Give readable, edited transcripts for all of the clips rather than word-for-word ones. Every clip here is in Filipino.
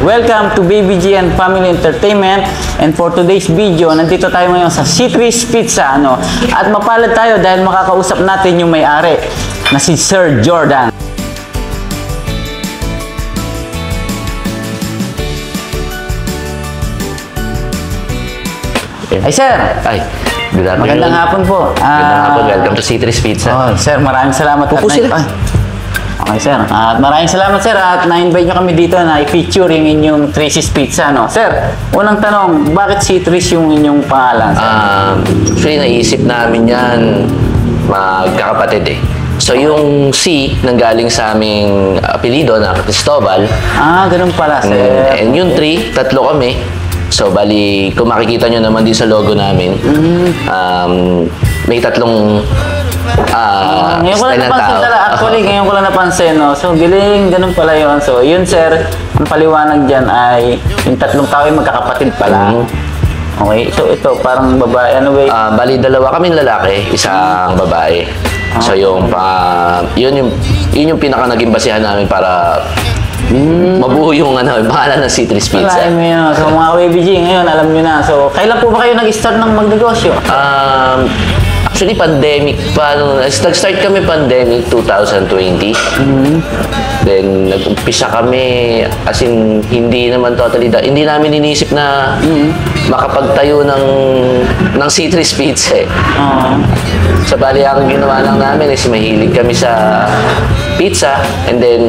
Welcome to Baby G and Family Entertainment. And for today's video, nandito tayo ngayon sa C3's Pizza. At mapalad tayo dahil makakausap natin yung may-ari na si Sir Jordan. Ay, Sir! Ay, good afternoon. Magandang hapon po. Magandang hapon. Welcome to C3's Pizza. Oh, Sir, maraming salamat. Upo sila. Okay, Sir. At maraming salamat, Sir. At na-invite nyo kami dito na i-feature yung inyong 3C's Pizza, no? Sir, unang tanong, bakit C3's yung inyong pangalan, Sir? Actually, naisip namin yan magkakapatid eh. So, yung C, nanggaling sa aming apelido na Cristobal. Ganun pala, Sir. And yung 3, tatlo kami. So, bali, kung makikita nyo naman din sa logo namin, may tatlong ngayon ko lang style ng napansin tao. talaga. Actually, ngayon ko lang napansin, no? So, giling, ganun pala yun. So, yun, Sir, ang paliwanag dyan ay yung tatlong tao ay magkakapatid pala. Okay, so ito, parang babae. Ano ba? Bali, dalawa kaming lalaki, isang babae. So, yun yung pinaka naging basihan namin para mabuo yung pangalan ng C3's Pizza. Alam mo yun. So, mga Baby G, ngayon, alam nyo na. So, kailan po ba kayo nag-start ng magnegosyo? Actually, pandemic pa. Nag-start kami pandemic 2020. Then, nag-umpisa kami, as in, hindi naman totally, hindi namin inisip na makapagtayo ng C3's Pizza eh. So, bali, ang ginawa lang namin is mahilig kami sa pizza, and then,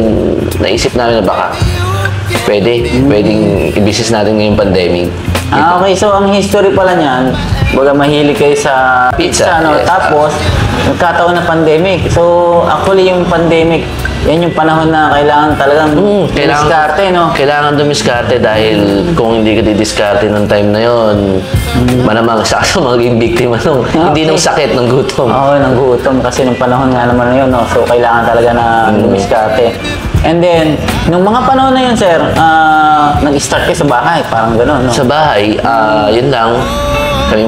naisip namin na baka pwedeng i-business natin ngayong pandemic. Okay. So, ang history pala niyan, baga mahilig kayo sa pizza, no? Yes. Tapos, nagkataon na pandemic. So, actually, yung pandemic, yan yung panahon na kailangan talagang dumiskarte, no? Kailangan dumiskarte dahil kung hindi ka didiskarte ng time na yon, malamang sakto maging biktima hindi nung sakit, ng gutom. Oo, ng gutom kasi nung panahon nga naman na yun, no? So, kailangan talaga na dumiskarte. And then, nung mga panahon na yun, Sir, nag-start kayo sa bahay, parang gano'n, no? Sa bahay, yun lang. Kami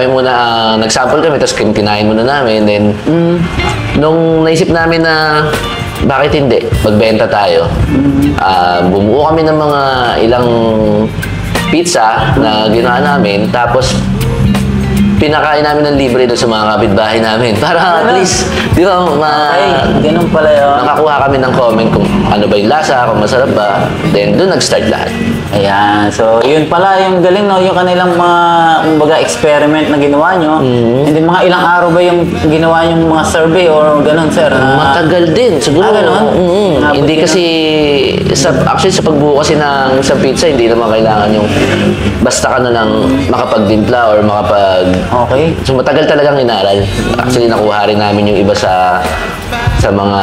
muna nag-sample kami, tapos kinain muna namin. Then, nung naisip namin na bakit hindi, magbenta tayo. Bumuo kami ng mga ilang pizza na ginawa namin, tapos pinakain namin ng libre doon sa mga kapitbahay namin. Para at least, di ba, ganun pala yun. nakakuha kami ng comment kung ano ba yung lasa, kung masarap ba. Then, doon nag-start lahat. Ayan. So, yun pala yung galing, no? Yung kanilang mga, kumbaga, experiment na ginawa nyo. And then, mga ilang araw ba yung ginawa yung mga survey or ganun, Sir? Matagal din, siguro. Ganun? Hindi kasi, actually, sa pagbuo kasi ng isang pizza, hindi naman kailangan yung basta ka na lang makapagdimpla or Okay. So, matagal talagang inaral. Actually, nakuha rin namin yung iba sa mga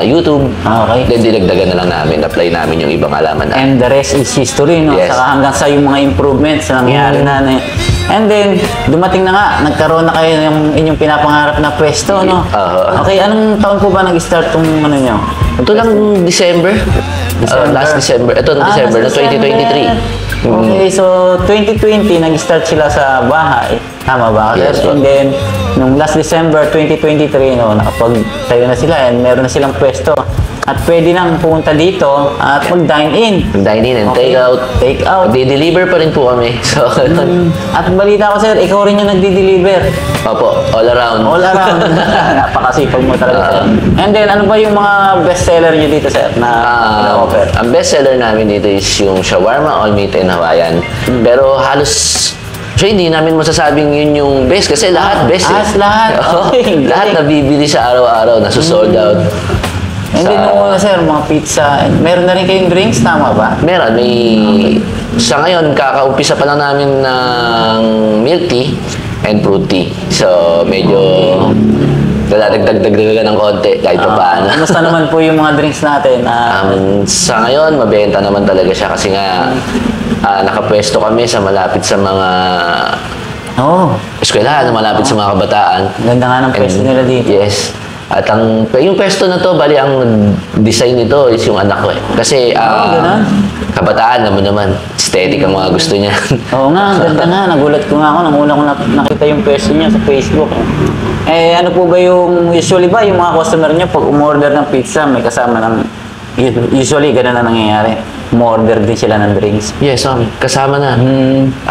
YouTube. Okay. Then, dinagdagan na lang namin. Apply namin yung ibang alaman na. And the rest is history, no? Yes. Saka hanggang sa yung mga improvements na nangyari na. And then, dumating na nga, nagkaroon na kayo ng inyong pinapangarap na pwesto, no? Okay, anong taon po ba nag-start itong ano nyo? Ito lang December. Last December. Ito na December na 2023. Okay, so 2020, nag-start sila sa bahay. Tama ba? Yes, And then, nung last December 2023, no, nakapag-tayo na sila and meron na silang pwesto. At pwede nang pumunta dito at mag-dine-in. Dine-in and take-out. Take-out. Di-deliver pa rin po kami. So, At balita ko, Sir, ikaw rin yung nagdi-deliver. Opo, all around. All around. Napakasipag mo talaga, Sir. And then, ano ba yung mga bestseller nyo dito, Sir, na ina-offer? Ang bestseller namin dito is yung shawarma, all meat, and Hawaiian. Pero halos, so hindi namin masasabing yun yung best kasi lahat best eh. Lahat. Okay. Lahat nabibili sa araw-araw, nasusold out. And then, Sir, mga pizza. Meron na rin kayong drinks, tama ba? Meron, sa ngayon, kakaumpisa pa lang namin ng milk tea and fruit tea. So, medyo dagdag ng konti kahit pa paano. Kamusta naman po yung mga drinks natin? Sa ngayon, mabenta naman talaga siya kasi nga nakapwesto kami sa malapit sa mga eskwelahan, malapit sa mga kabataan. Ganda nga ng pwesto nila dito. Yes. At yung pwesto na to, bali ang design nito is yung anak ko eh. Kasi kabataan naman, aesthetic ang mga gusto niya. Oo nga, ganda nga. Nagulat ko nga ako nang una ko nakita yung pwesto niya sa Facebook. Ano po ba yung, usually ba yung mga customer niyo pag umorder ng pizza, may kasama ng Usually, ganun na nangyayari. Umorder din sila ng drinks. Yes, kasama na.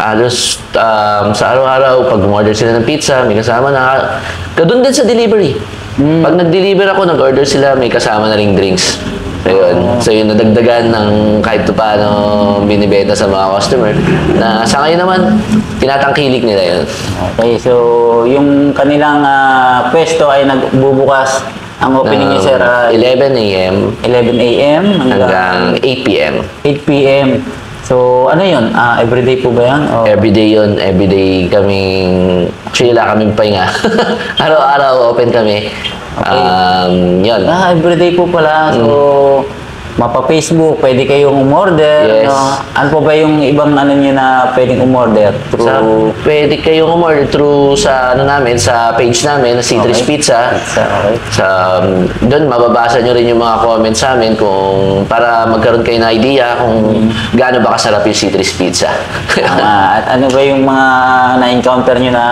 Halos sa araw-araw, pag umorder sila ng pizza, may kasama na. Doon din sa delivery. Pag nag-deliver ako, nag-order sila, may kasama na ring drinks. Ayun. So yun, nadagdagan ng kahit paano binibenta sa mga customer. Na sa ngayon naman, tinatangkilik nila yun. Okay, so yung kanilang pwesto ay nagbubukas. Ang opening niyo, sir, 11 a.m. 11 a.m. hanggang 8 p.m. 8 p.m. So, ano yun? Everyday po ba yan? O- Everyday yun. Everyday kaming... Actually, wala kaming pahinga. Araw-araw open kami. Yun. Everyday po pala. So, mapa-Facebook, pwede kayong umorder. Yes. No? Ano po ba yung ibang ano nyo na pwedeng umorder? Pwede kayong umorder through sa namin, sa page namin na Citrus Pizza. Okay. Doon mababasa nyo rin yung mga comments sa amin kung para magkaroon kayo ng idea kung gaano ba kasarap yung Citrus Pizza. At ano ba yung mga na-encounter nyo na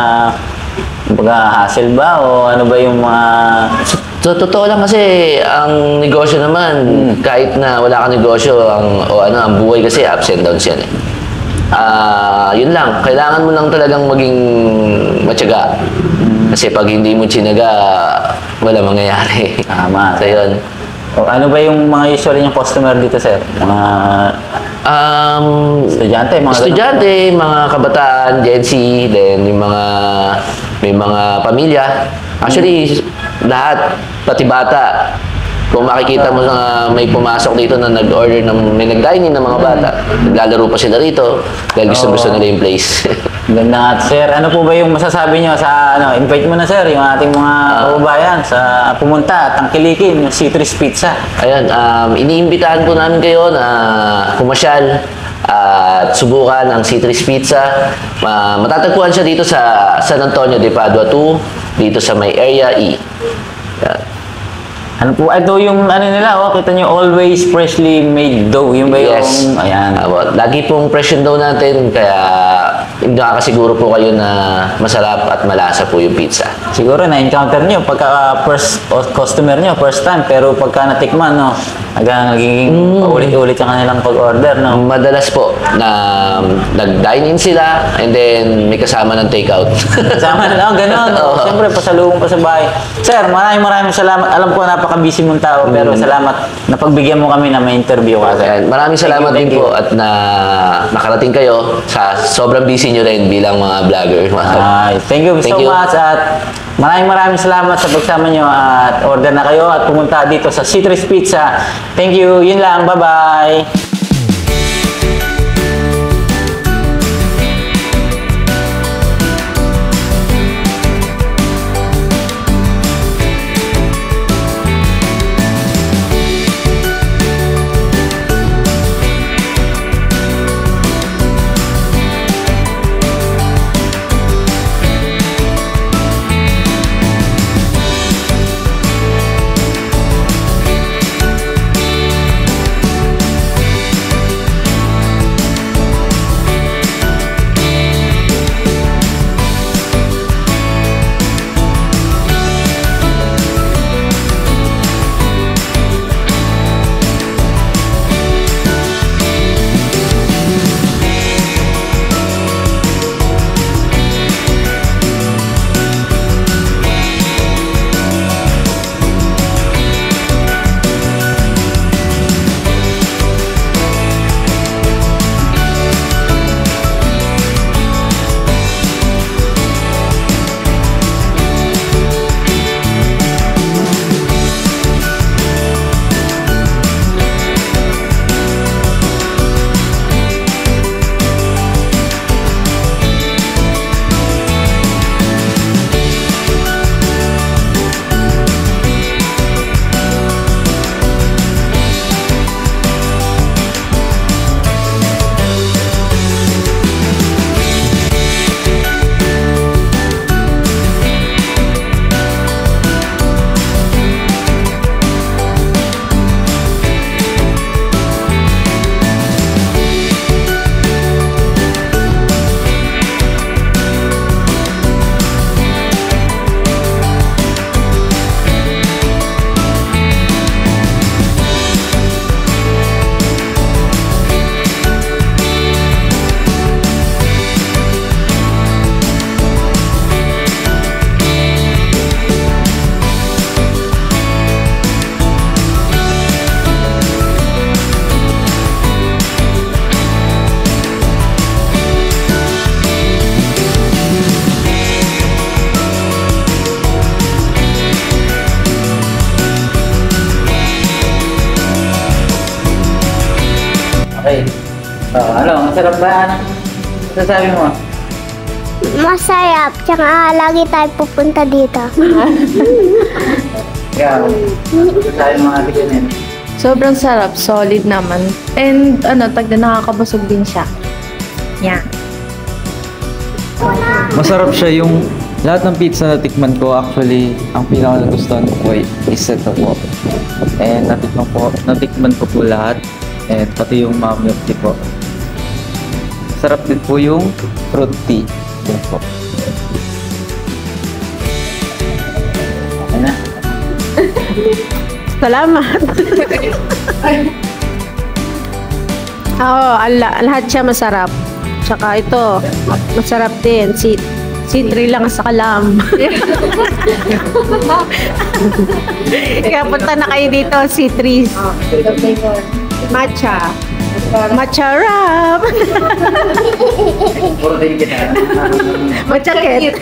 hassle ba? O ano ba yung mga... So, totoo lang kasi ang negosyo naman, kahit na wala kang negosyo, ang buhay kasi ups and downs yan eh. Yun lang, kailangan mo lang talagang maging matyaga. Kasi pag hindi mo tsinaga, wala mangyayari. Tama. So, yun. O, ano ba yung mga usually yung customer dito, sir? Mga estudyante, mga kabataan, Gen Z, then yung may mga pamilya. Actually, lahat, pati bata. Kung makikita mo na may pumasok dito na nag-order, may nag-dine-in ng mga bata, naglalaro pa sila rito dahil gusto nila yung place. Ganda. Sir, ano po ba yung masasabi nyo sa, invite mo na, sir, yung ating mga kababayan sa pumunta at tangkilikin yung Citrus Pizza. Ayun, iniimbitahan po namin kayo na pumasyal at subukan ang Citrus Pizza. Matatagpuan siya dito sa San Antonio de Padua 2, dito sa may Area E. Yan. Ano po, ito yung ano nila, kita nyo, always freshly made dough. Yung ba yung, Yes. ayan. Lagi pong fresh yung dough natin, kaya nakakasiguro po kayo na masarap at malasa po yung pizza. Siguro na-encounter nyo pagka first customer nyo, first time, pero pagka natikman, nagiging paulit-ulit yung kanilang pag-order, no? Madalas po na nag-dine-in sila and then may kasama ng take-out. Kasama na, gano'n. Siyempre, pasalubong pa sa bahay. Sir, maraming salamat. Alam ko, napaka-busy mong tao, pero salamat na pagbigyan mo kami na may interview ka, sir. Ayan, maraming salamat din po at na nakarating kayo sa sobrang busy nyo rin bilang mga vlogger. Thank you so much at maraming salamat sa pagsama nyo at order na kayo at pumunta dito sa Citrus Pizza. Thank you. Yun lang. Bye-bye. Okay. Ano, masarap ba? Sasabi mo? Masarap. Tsaka lagi tayo pupunta dito. Ikaw, sasabi mo ate ganyan. Sobrang sarap, solid naman. And nakakabusog din siya. Yeah. Masarap siya yung lahat ng pizza na tikman ko. Actually, ang pinaka nagustuhan ko is ito po. And natikman ko po lahat. And pati yung milk tea po. Sarap din po yung fruit tea. Yun po. Okay na. Salamat. Oo, lahat siya masarap. Tsaka ito, masarap din. C3 lang sa kalam. Kaya punta na kayo dito, C3. Matcha. Matcha wrap. Puro din kita. Matcha kit.